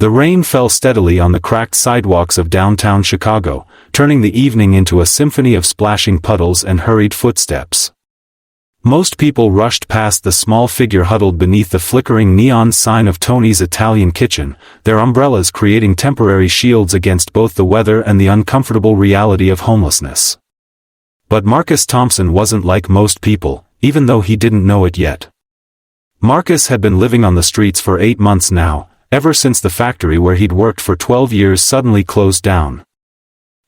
The rain fell steadily on the cracked sidewalks of downtown Chicago, turning the evening into a symphony of splashing puddles and hurried footsteps. Most people rushed past the small figure huddled beneath the flickering neon sign of Tony's Italian Kitchen, their umbrellas creating temporary shields against both the weather and the uncomfortable reality of homelessness. But Marcus Thompson wasn't like most people, even though he didn't know it yet. Marcus had been living on the streets for 8 months now, ever since the factory where he'd worked for 12 years suddenly closed down.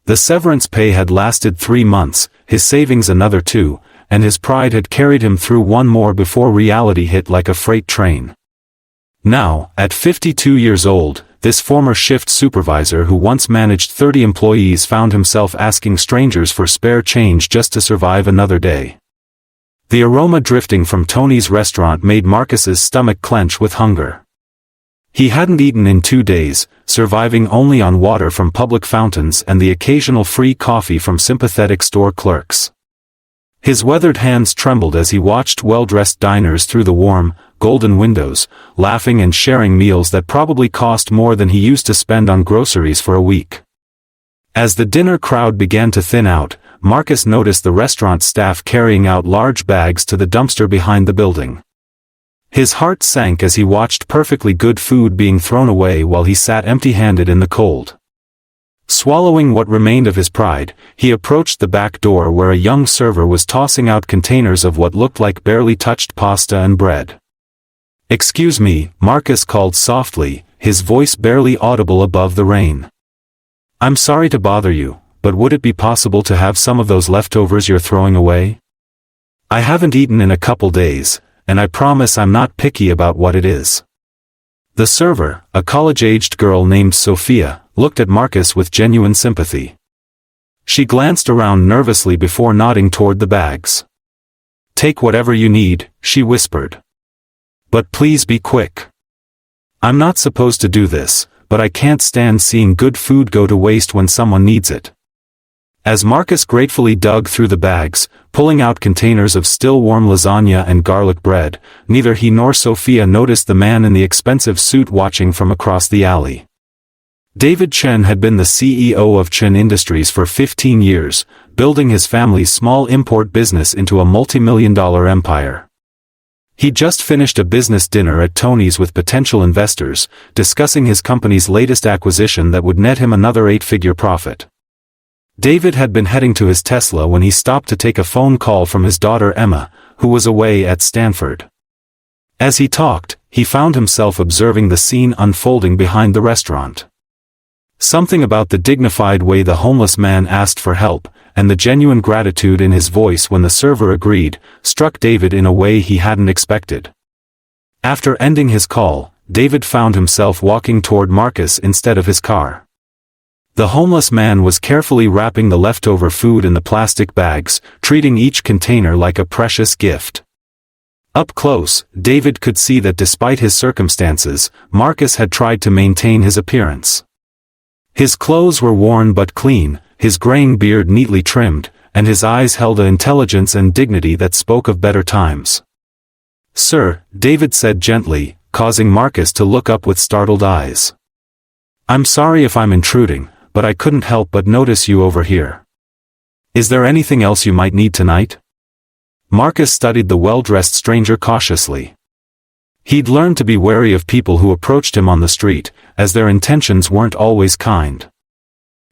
The severance pay had lasted 3 months, his savings another 2, and his pride had carried him through one more before reality hit like a freight train. Now, at 52 years old, this former shift supervisor who once managed 30 employees found himself asking strangers for spare change just to survive another day. The aroma drifting from Tony's restaurant made Marcus's stomach clench with hunger. He hadn't eaten in 2 days, surviving only on water from public fountains and the occasional free coffee from sympathetic store clerks. His weathered hands trembled as he watched well-dressed diners through the warm, golden windows, laughing and sharing meals that probably cost more than he used to spend on groceries for a week. As the dinner crowd began to thin out, Marcus noticed the restaurant staff carrying out large bags to the dumpster behind the building. His heart sank as he watched perfectly good food being thrown away while he sat empty-handed in the cold. Swallowing what remained of his pride, he approached the back door where a young server was tossing out containers of what looked like barely touched pasta and bread. "Excuse me," Marcus called softly, his voice barely audible above the rain. "I'm sorry to bother you, but would it be possible to have some of those leftovers you're throwing away? I haven't eaten in a couple days, and I promise I'm not picky about what it is." The server, a college-aged girl named Sophia, looked at Marcus with genuine sympathy. She glanced around nervously before nodding toward the bags. "Take whatever you need," she whispered. "But please be quick. I'm not supposed to do this, but I can't stand seeing good food go to waste when someone needs it." As Marcus gratefully dug through the bags, pulling out containers of still-warm lasagna and garlic bread, neither he nor Sophia noticed the man in the expensive suit watching from across the alley. David Chen had been the CEO of Chen Industries for 15 years, building his family's small import business into a multi-million-dollar empire. He'd just finished a business dinner at Tony's with potential investors, discussing his company's latest acquisition that would net him another 8-figure profit. David had been heading to his Tesla when he stopped to take a phone call from his daughter Emma, who was away at Stanford. As he talked, he found himself observing the scene unfolding behind the restaurant. Something about the dignified way the homeless man asked for help, and the genuine gratitude in his voice when the server agreed, struck David in a way he hadn't expected. After ending his call, David found himself walking toward Marcus instead of his car. The homeless man was carefully wrapping the leftover food in the plastic bags, treating each container like a precious gift. Up close, David could see that despite his circumstances, Marcus had tried to maintain his appearance. His clothes were worn but clean, his graying beard neatly trimmed, and his eyes held an intelligence and dignity that spoke of better times. "Sir," David said gently, causing Marcus to look up with startled eyes. "I'm sorry if I'm intruding, but I couldn't help but notice you over here. Is there anything else you might need tonight?" Marcus studied the well-dressed stranger cautiously. He'd learned to be wary of people who approached him on the street, as their intentions weren't always kind.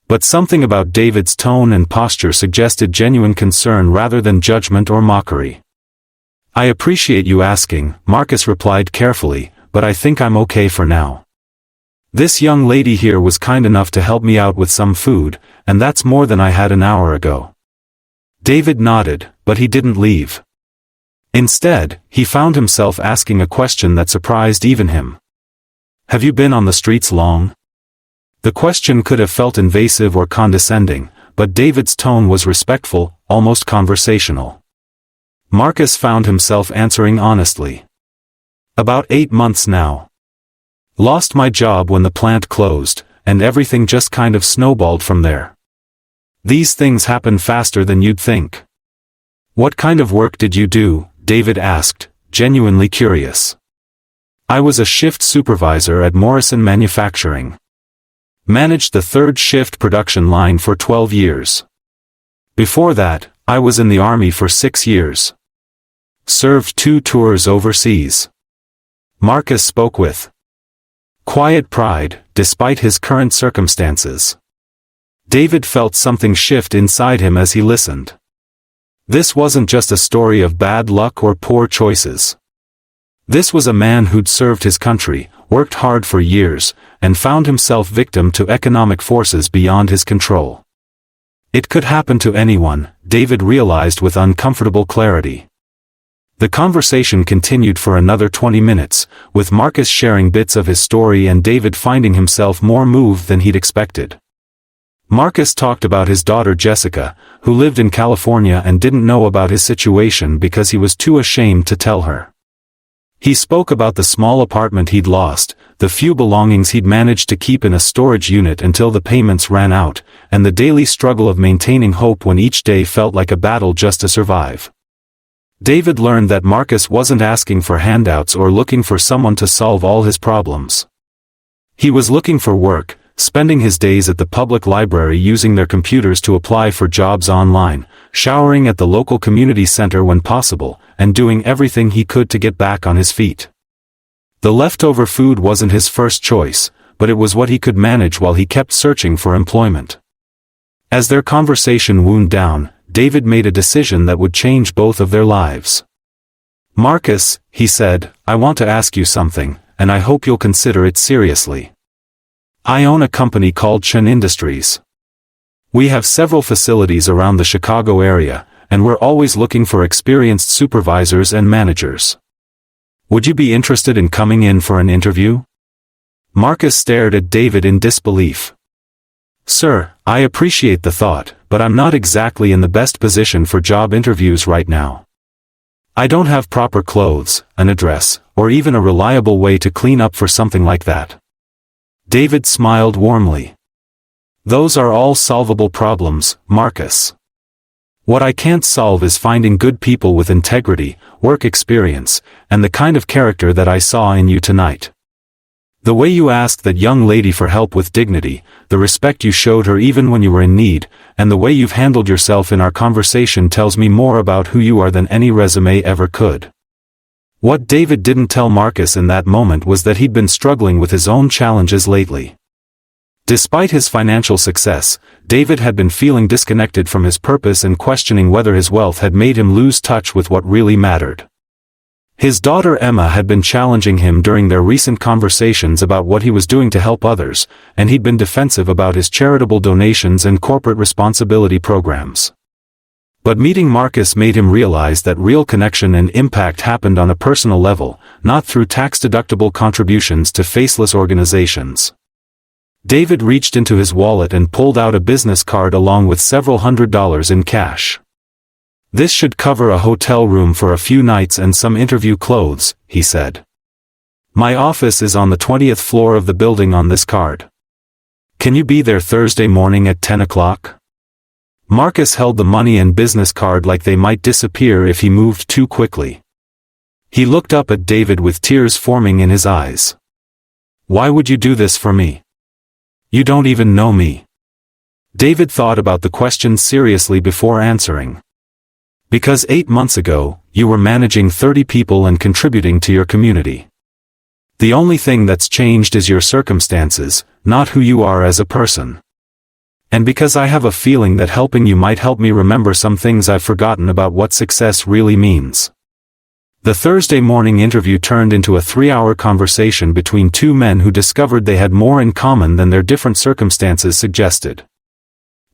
But something about David's tone and posture suggested genuine concern rather than judgment or mockery. "I appreciate you asking," Marcus replied carefully, "but I think I'm okay for now. This young lady here was kind enough to help me out with some food, and that's more than I had an hour ago." David nodded, but he didn't leave. Instead, he found himself asking a question that surprised even him. "Have you been on the streets long?" The question could have felt invasive or condescending, but David's tone was respectful, almost conversational. Marcus found himself answering honestly. "About 8 months now. Lost my job when the plant closed, and everything just kind of snowballed from there. These things happen faster than you'd think." "What kind of work did you do?" David asked, genuinely curious. I was a shift supervisor at Morrison Manufacturing. Managed the third shift production line for 12 years. Before that, I was in the Army for 6 years. Served 2 tours overseas. Marcus spoke with quiet pride, despite his current circumstances. David felt something shift inside him as he listened. This wasn't just a story of bad luck or poor choices. This was a man who'd served his country, worked hard for years, and found himself victim to economic forces beyond his control. It could happen to anyone, David realized with uncomfortable clarity. The conversation continued for another 20 minutes, with Marcus sharing bits of his story and David finding himself more moved than he'd expected. Marcus talked about his daughter Jessica, who lived in California and didn't know about his situation because he was too ashamed to tell her. He spoke about the small apartment he'd lost, the few belongings he'd managed to keep in a storage unit until the payments ran out, and the daily struggle of maintaining hope when each day felt like a battle just to survive. David learned that Marcus wasn't asking for handouts or looking for someone to solve all his problems. He was looking for work, spending his days at the public library using their computers to apply for jobs online, showering at the local community center when possible, and doing everything he could to get back on his feet. The leftover food wasn't his first choice, but it was what he could manage while he kept searching for employment. As their conversation wound down, David made a decision that would change both of their lives. "Marcus," he said, "I want to ask you something, and I hope you'll consider it seriously. I own a company called Chen Industries. We have several facilities around the Chicago area, and we're always looking for experienced supervisors and managers. Would you be interested in coming in for an interview?" Marcus stared at David in disbelief. "Sir, I appreciate the thought, but I'm not exactly in the best position for job interviews right now. I don't have proper clothes, an address, or even a reliable way to clean up for something like that." David smiled warmly. "Those are all solvable problems, Marcus. What I can't solve is finding good people with integrity, work experience, and the kind of character that I saw in you tonight. The way you asked that young lady for help with dignity, the respect you showed her even when you were in need, and the way you've handled yourself in our conversation tells me more about who you are than any resume ever could." What David didn't tell Marcus in that moment was that he'd been struggling with his own challenges lately. Despite his financial success, David had been feeling disconnected from his purpose and questioning whether his wealth had made him lose touch with what really mattered. His daughter Emma had been challenging him during their recent conversations about what he was doing to help others, and he'd been defensive about his charitable donations and corporate responsibility programs. But meeting Marcus made him realize that real connection and impact happened on a personal level, not through tax-deductible contributions to faceless organizations. David reached into his wallet and pulled out a business card along with several $100s in cash. "This should cover a hotel room for a few nights and some interview clothes," he said. "My office is on the 20th floor of the building on this card. Can you be there Thursday morning at 10 o'clock? Marcus held the money and business card like they might disappear if he moved too quickly. He looked up at David with tears forming in his eyes. "Why would you do this for me? You don't even know me." David thought about the question seriously before answering. "Because 8 months ago, you were managing 30 people and contributing to your community. The only thing that's changed is your circumstances, not who you are as a person. And because I have a feeling that helping you might help me remember some things I've forgotten about what success really means." The Thursday morning interview turned into a 3-hour conversation between two men who discovered they had more in common than their different circumstances suggested.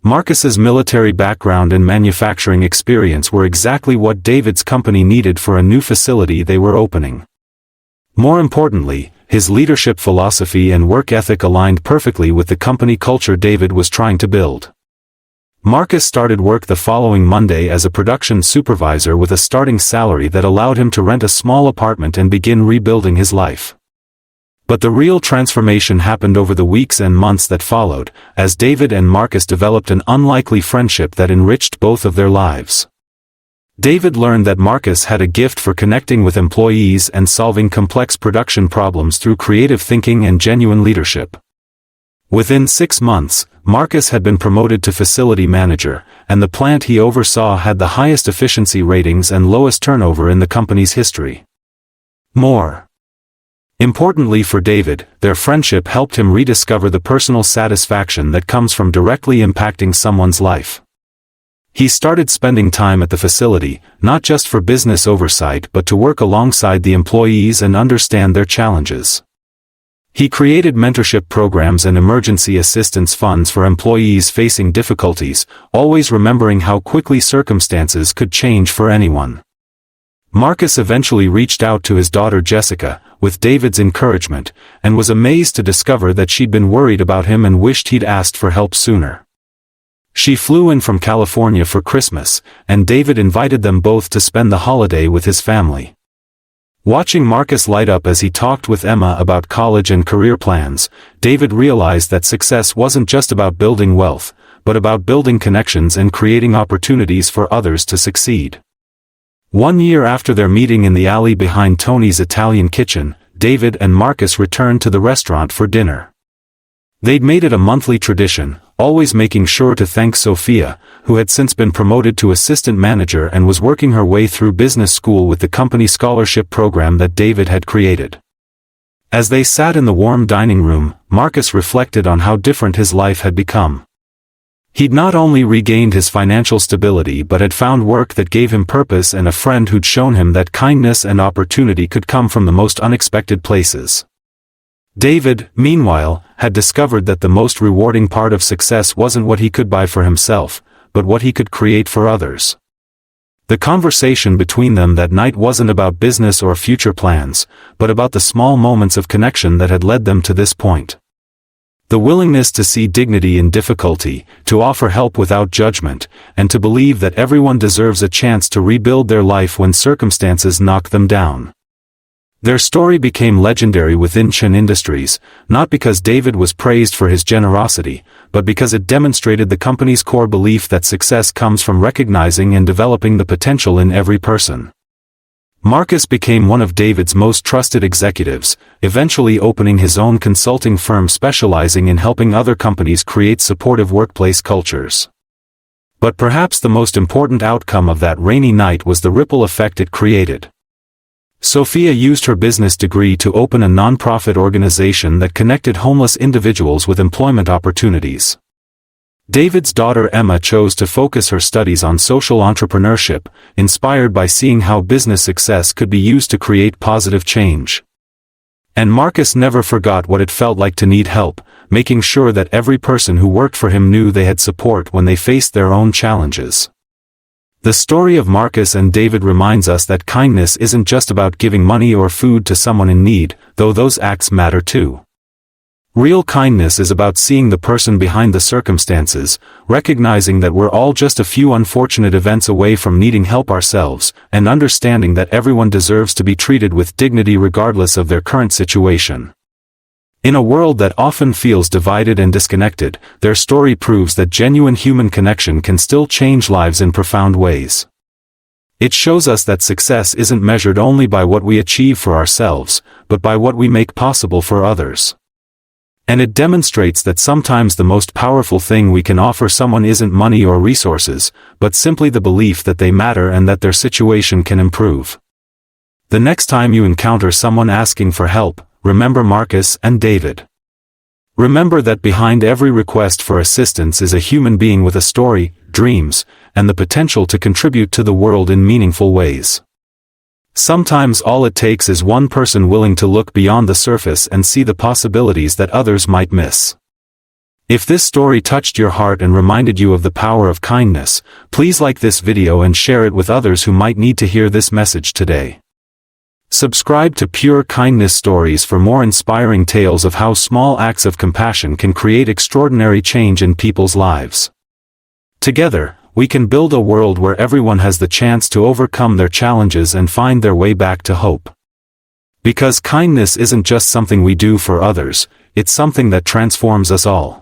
Marcus's military background and manufacturing experience were exactly what David's company needed for a new facility they were opening. More importantly, his leadership philosophy and work ethic aligned perfectly with the company culture David was trying to build. Marcus started work the following Monday as a production supervisor with a starting salary that allowed him to rent a small apartment and begin rebuilding his life. But the real transformation happened over the weeks and months that followed, as David and Marcus developed an unlikely friendship that enriched both of their lives. David learned that Marcus had a gift for connecting with employees and solving complex production problems through creative thinking and genuine leadership. Within 6 months, Marcus had been promoted to facility manager, and the plant he oversaw had the highest efficiency ratings and lowest turnover in the company's history. More importantly for David, their friendship helped him rediscover the personal satisfaction that comes from directly impacting someone's life. He started spending time at the facility, not just for business oversight but to work alongside the employees and understand their challenges. He created mentorship programs and emergency assistance funds for employees facing difficulties, always remembering how quickly circumstances could change for anyone. Marcus eventually reached out to his daughter Jessica, with David's encouragement, and was amazed to discover that she'd been worried about him and wished he'd asked for help sooner. She flew in from California for Christmas, and David invited them both to spend the holiday with his family. Watching Marcus light up as he talked with Emma about college and career plans, David realized that success wasn't just about building wealth, but about building connections and creating opportunities for others to succeed. 1 year after their meeting in the alley behind Tony's Italian kitchen, David and Marcus returned to the restaurant for dinner. They'd made it a monthly tradition, always making sure to thank Sophia, who had since been promoted to assistant manager and was working her way through business school with the company scholarship program that David had created. As they sat in the warm dining room, Marcus reflected on how different his life had become. He'd not only regained his financial stability but had found work that gave him purpose and a friend who'd shown him that kindness and opportunity could come from the most unexpected places. David, meanwhile, had discovered that the most rewarding part of success wasn't what he could buy for himself, but what he could create for others. The conversation between them that night wasn't about business or future plans, but about the small moments of connection that had led them to this point. The willingness to see dignity in difficulty, to offer help without judgment, and to believe that everyone deserves a chance to rebuild their life when circumstances knock them down. Their story became legendary within Chen Industries, not because David was praised for his generosity, but because it demonstrated the company's core belief that success comes from recognizing and developing the potential in every person. Marcus became one of David's most trusted executives, eventually opening his own consulting firm specializing in helping other companies create supportive workplace cultures. But perhaps the most important outcome of that rainy night was the ripple effect it created. Sophia used her business degree to open a non-profit organization that connected homeless individuals with employment opportunities. David's daughter Emma chose to focus her studies on social entrepreneurship, inspired by seeing how business success could be used to create positive change. And Marcus never forgot what it felt like to need help, making sure that every person who worked for him knew they had support when they faced their own challenges. The story of Marcus and David reminds us that kindness isn't just about giving money or food to someone in need, though those acts matter too. Real kindness is about seeing the person behind the circumstances, recognizing that we're all just a few unfortunate events away from needing help ourselves, and understanding that everyone deserves to be treated with dignity regardless of their current situation. In a world that often feels divided and disconnected, their story proves that genuine human connection can still change lives in profound ways. It shows us that success isn't measured only by what we achieve for ourselves, but by what we make possible for others. And it demonstrates that sometimes the most powerful thing we can offer someone isn't money or resources, but simply the belief that they matter and that their situation can improve. The next time you encounter someone asking for help, remember Marcus and David. Remember that behind every request for assistance is a human being with a story, dreams, and the potential to contribute to the world in meaningful ways. Sometimes all it takes is one person willing to look beyond the surface and see the possibilities that others might miss. If this story touched your heart and reminded you of the power of kindness, please like this video and share it with others who might need to hear this message today. Subscribe to Pure Kindness Stories for more inspiring tales of how small acts of compassion can create extraordinary change in people's lives. Together, we can build a world where everyone has the chance to overcome their challenges and find their way back to hope. Because kindness isn't just something we do for others, it's something that transforms us all.